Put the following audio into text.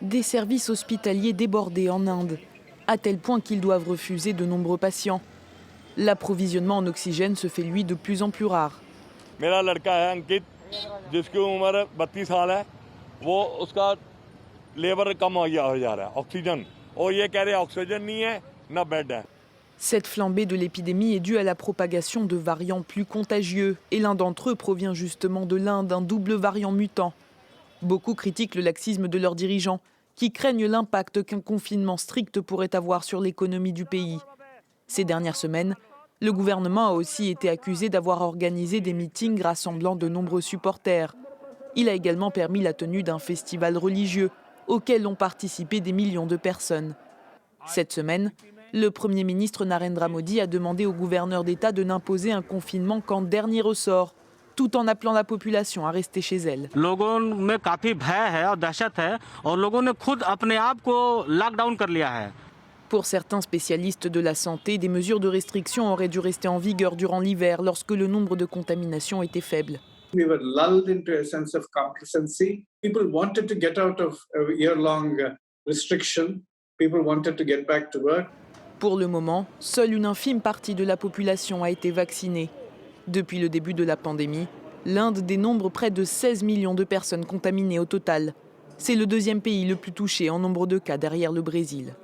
Des services hospitaliers débordés en Inde, à tel point qu'ils doivent refuser de nombreux patients. L'approvisionnement en oxygène se fait lui de plus en plus rare. मेरा लड़का है अंकित जिसकी उम्र 32 साल है वो उसका लेवल कम हो जा रहा है ऑक्सीजन और ये कह रहे ऑक्सीजन नहीं है ना बेड है. Cette flambée de l'épidémie est due à la propagation de variants plus contagieux et l'un d'entre eux provient justement de l'Inde, un double variant mutant. Beaucoup critiquent le laxisme de leurs dirigeants qui craignent l'impact qu'un confinement strict pourrait avoir sur l'économie du pays. Ces dernières semaines, le gouvernement a aussi été accusé d'avoir organisé des meetings rassemblant de nombreux supporters. Il a également permis la tenue d'un festival religieux auquel ont participé des millions de personnes. Cette semaine, le Premier ministre Narendra Modi a demandé au gouverneur d'État de n'imposer un confinement qu'en dernier ressort, tout en appelant la population à rester chez elle. लोगों में काफी भय है और दहशत है और लोगों ने खुद अपने आप को लॉकडाउन कर लिया है. Pour certains spécialistes de la santé, des mesures de restriction auraient dû rester en vigueur durant l'hiver lorsque le nombre de contaminations était faible. We were lulled into a sense of complacency. People wanted to get out of a year-long restriction. People wanted to get back to work. Pour le moment, seule une infime partie de la population a été vaccinée. Depuis le début de la pandémie, l'Inde dénombre près de 16 millions de personnes contaminées au total. C'est le deuxième pays le plus touché en nombre de cas derrière le Brésil.